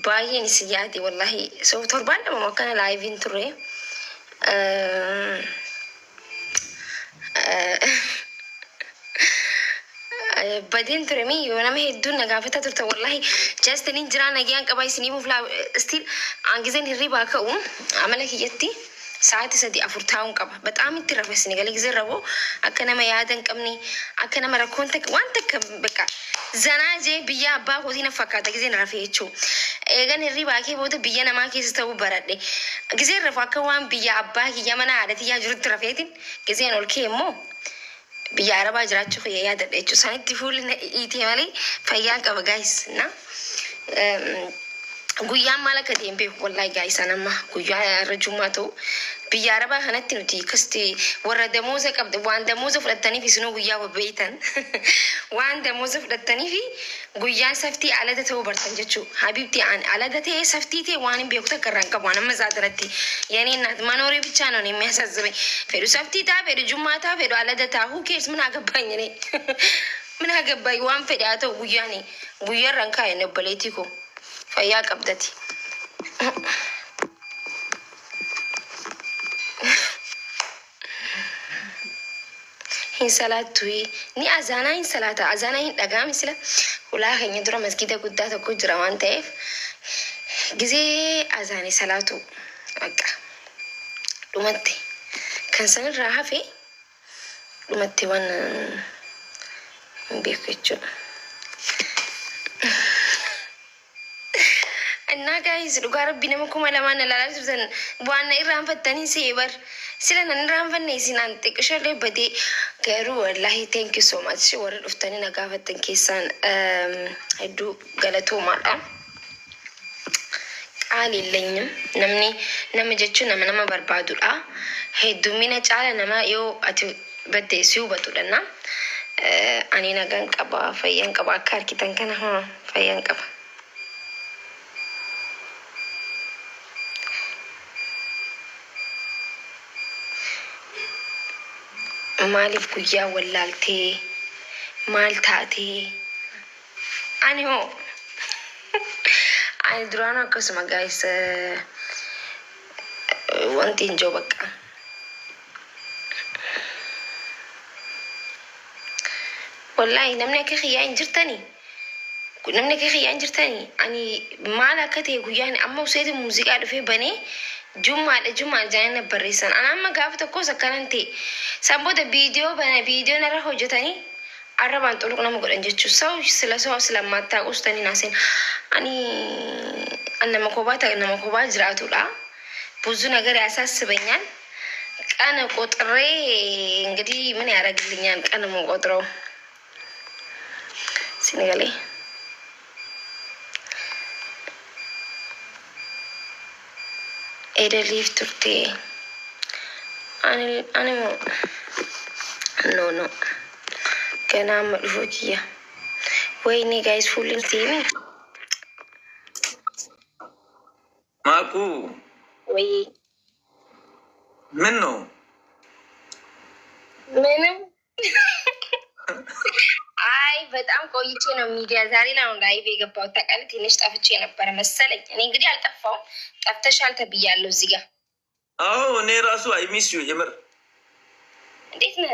باين سيادي والله سو تربان لما كان لايفين تري بعدين ترمي وانا ما هيدون نقافتها ترت والله جالس تنين جران اجيان كباي سنين مفلا استيل انجزين الريبا كأم عملك يتي ساعات سدي أفرتاون كبا بتعمل ترفسني قالك زي ربو أكنا ما يادن كمني أكنا مرة كنتك وانتك بكا زناجي بيا با هودينا فكاتك زين رفيتشو إيجان الريبا كي بود بيا نما كي ستو بردي زين رفاك وان بيا با كي يمنا عادتي يا جرت رفيتين زين الكي مو بيا عربا جراتشو خي يا دتشو ساني تفول إيتي مالي فيا كبا جايس نا guyyaa mala kadeen beeku wallahi gaayisa nama guyyaa rajumaatu biyya arabaa kanatti nuti kasti warra damooza qabde waan damooza fudhataniif isinoo guyyaa wabbeeytan waan damooza fudhataniif guyyaan saftii alada ta'uu bartan jechuu habibti aan alada ta'ee saftii ta'e waan hin beeku takka irraan qabu waan amma zaadarratti የኔ እናት መኖሬ ብቻ ነው የሚያሳዝበኝ ፌዱ ሰፍቲ ታ ፌዱ ጁማታ ፌዱ አለደ ታ ሁ ኬስ ምን አገባኝ እኔ ምን አገባኝ ዋን ፌዳቶ ጉያኔ ጉያ ረንካ የነበለቲኮ فيا قبضتي هين صلاتوي ني اذانا هين صلاتا اذانا هين دغا مثلا ولا هين يدرو مسجد قداتا كجرا وان تيف غزي اذاني صلاتو بقى دومتي كان سن راحفي دومتي وان بيكچو እና ጋይስ ዱጋር ቢነም ኩማ ለማን ላላስ ዘን ዋና ኢራን ፈተኒ ሲበር ስለና ኢራን ፈነ ሲናን ጥቅሸለ በዲ ገሩ ወላሂ ቴንክ ዩ ሶ ማች ወረ ዱፍተኒ ነጋ ፈተን ኬሳን እዱ ገለቶ ማዳ ቃል የለኝም ነምኒ ነመጀቹ ነመነማ በርባዱዳ ሄዱ ሚነ ጫለ ነማ ዮ አቲ በደ ሲው በቱደና አኒ ነገን ቀባ ፈየን ቀባ ካርኪተን ከነ ሆ ፈየን ቀባ ማሊፍ ጉያ ወላልቴ ማልታቴ አኒሆ አይ ድራና ከስማ ጋይስ ወንቲ እንጆ በቃ ወላሂ ነምነ ከኺያ እንጅርተኒ ነምነ ከኺያ እንጅርተኒ አኒ ማላከቴ ጉያኒ አማው ሴት ሙዚቃ ድፌ በኔ ጁማ ጃን ነበር ይሰን አናማ ጋፍተ እኮ ሰከረንቴ ሰምቦደ ቪዲዮ በነ ቪዲዮ ነራ ሆጀተኒ አረባን ጥሉቅ ነው መጎደንጀቹ ሰው ስለሰው ስለማታውቁ ስተኒ ናሴን አኒ እነመኮባ ጅራቱላ ብዙ ነገር ያሳስበኛል ቀን ቆጥሬ እንግዲህ ምን ያደርግልኛል ቀን መቆጥረው ሲነገሌ ኤደ ሊቭ ቱርቴ አኔ ኖ ገና መልፎኪያ ወይኔ ጋይስ ፉልን ቲቪ ማቁ ወይ ምን ነው ምንም አይ በጣም ቆይቼ ነው ሚዲያ ዛሬ ነው ላይቭ የገባው ታውቃለህ ትንሽ ጠፍቼ ነበር መሰለኝ እኔ እንግዲህ አልጠፋውም ጠፍተሻል ተብያለሁ እዚህ ጋር አዎ እኔ ራሱ አይ ሚስ ዩ የምር እንዴት ነህ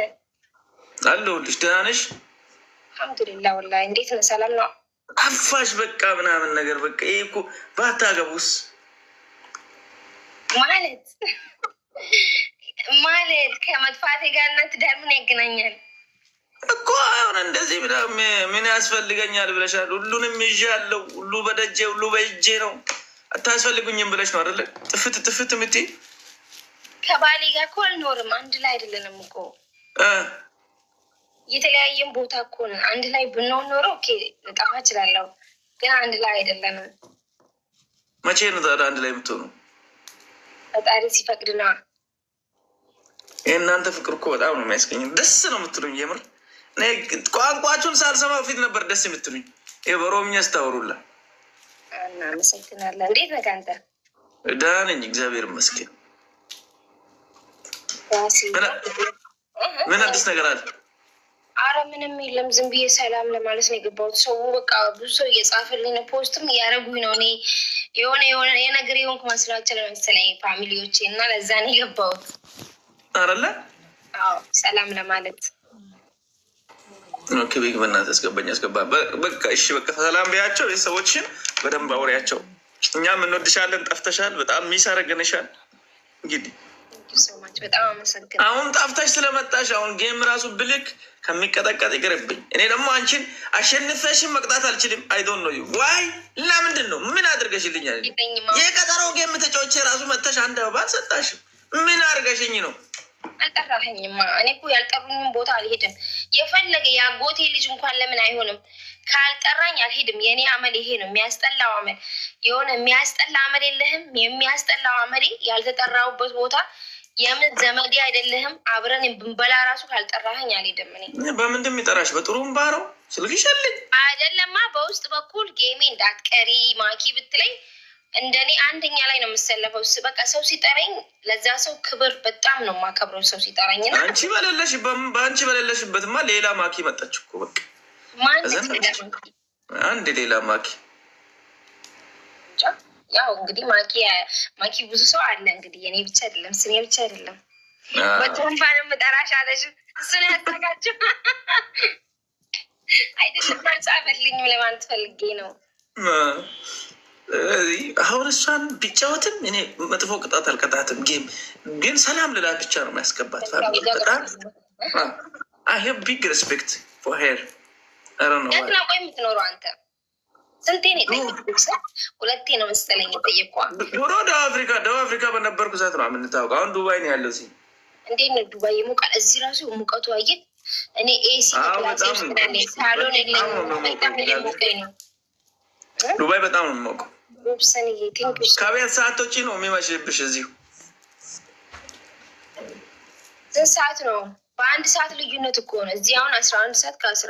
አለሁልሽ ደህና ነሽ አልሐምዱሊላህ ወላሂ እንዴት ነህ ሰላም ነው አፋሽ በቃ ምናምን ነገር በቃ ይሄ እኮ ባታገቡስ ማለት ከመጥፋቴ ጋር እና ትዳር ምን ያገናኛል እኮ አሁን እንደዚህ ምን ያስፈልገኛል ብለሻል ሁሉንም ይዣለሁ ሁሉ በደጄ ሁሉ በእጄ ነው አታስፈልጉኝም ብለሽ ነው አይደለ ጥፍት ምትይ ከባሌ ጋር እኮ አልኖርም አንድ ላይ አይደለንም እኮ የተለያየን ቦታ እኮ ነን አንድ ላይ ብንሆን ኖሮ ኦኬ ልጠፋ እችላለሁ ግን አንድ ላይ አይደለንም መቼ ነው ታዲያ አንድ ላይ የምትሆኑ ፈጣሪ ሲፈቅድ ነው የእናንተ ፍቅር እኮ በጣም ነው የሚያስገኝ ደስ ነው የምትሉኝ የምር ቋንቋችሁን ሳልሰማ ፊት ነበር ደስ የምትሉኝ ይሄ በኦሮምኛ ስታወሩላ እናመሰግናለን እንዴት ነህ አንተ ደህና ነኝ እግዚአብሔር ይመስገን ምን አዲስ ነገር አለ አረ ምንም የለም ዝም ብዬ ሰላም ለማለት ነው የገባሁት ሰው በቃ ብዙ ሰው እየጻፈልኝ ነው ፖስትም እያደረጉኝ ነው እኔ የሆነ የነገር የሆንኩ መስሏቸው ለመሰለኝ ፋሚሊዎቼ እና ለዛ ነው የገባሁት። አረለ አዎ ሰላም ለማለት ኦኬ። ቢግ በእናትህ አስገባ። በቃ እሺ፣ በቃ ሰላም ቢያቸው የሰዎችን በደንብ አውሪያቸው። እኛም እንወድሻለን። ጠፍተሻል፣ በጣም ሚስ አደረግንሻል። እንግዲህ በጣም አመሰግናለሁ። አሁን ጠፍተሽ ስለመጣሽ አሁን ጌም ራሱ ብልክ ከሚቀጠቀጥ ይቅርብኝ። እኔ ደግሞ አንቺን አሸንፈሽን መቅጣት አልችልም። አይዶን ነው ዋይ ለምንድን ነው ምን አድርገሽልኛል? የቀጠሮ ጌም ተጫዎቼ ራሱ መጥተሽ አንድ አበባ አልሰጣሽም። ምን አድርገሽኝ ነው? አልጠራኸኝማ። እኔ እኮ ያልጠሩኝም ቦታ አልሄድም። የፈለገ የአጎቴ ልጅ እንኳን ለምን አይሆንም? ካልጠራኝ አልሄድም። የኔ አመል ይሄ ነው። የሚያስጠላው አመል የሆነ የሚያስጠላ አመል የለህም? የሚያስጠላው አመሌ ያልተጠራሁበት ቦታ የምን ዘመዴ አይደለህም? አብረን ብንበላ ራሱ ካልጠራኸኝ አልሄድም። እኔ በምንድን የሚጠራሽ? በጥሩም ባረው ስልክሻለኝ አይደለማ። በውስጥ በኩል ጌሜ እንዳትቀሪ ማኪ ብትለኝ እንደኔ አንደኛ ላይ ነው የምሰለፈው። በቃ ሰው ሲጠረኝ ለዛ ሰው ክብር በጣም ነው የማከብረው። ሰው ሲጠረኝ ና በአንቺ በሌለሽበትማ ሌላ ማኪ መጣች እኮ በቃ አንድ ሌላ ማኪ። ያው እንግዲህ ማኪ ብዙ ሰው አለ እንግዲህ የኔ ብቻ አይደለም፣ ስኔ ብቻ አይደለም። በትንባንም ጠራሽ አለሽ እሱን ያታጋችሁ አይደለም። አልጻፈልኝም ለማለት ፈልጌ ነው። አሁን እሷን ቢጫወትም እኔ መጥፎ ቅጣት አልቀጣትም። ጌም ግን ሰላም ልላት ብቻ ነው የሚያስገባት። በጣም አይ ሀቭ ቢግ ሬስፔክት ፎር ሄር። የት ነው ቆይ የምትኖረው አንተ? ስንቴ ነው የጠየኩት? ሁለቴ ነው መሰለኝ የጠየኳት። ዶሮ ደቡብ አፍሪካ በነበርኩ ሰዓት ነው የምንታወቀው። አሁን ዱባይ ነው ያለው። ሲ እንዴት ነው ዱባይ ይሞቃል? እዚህ ራሱ ሙቀቱ አየት። እኔ ኤሲ ክላስ ስላለኝ ሳሎን የለኝም። በጣም እየሞቀኝ ነው። ዱባይ በጣም ነው የምሞቀው። ከቤት ሰዓቶች ነው የሚመሽብሽ። እዚሁ ስንት ሰዓት ነው? በአንድ ሰዓት ልዩነት እኮ ነው። እዚህ አሁን 11 ሰዓት ከ15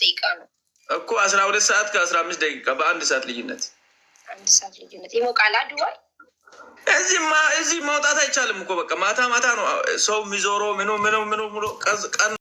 ደቂቃ ነው እኮ 12 ሰዓት ከ15 ደቂቃ በአንድ ሰዓት ልዩነት። አንድ ሰዓት ልዩነት ይሞቃል ዱባይ። እዚህ መውጣት አይቻልም እኮ በቃ ማታ ነው ሰው የሚዞረው። ምኖ ቀን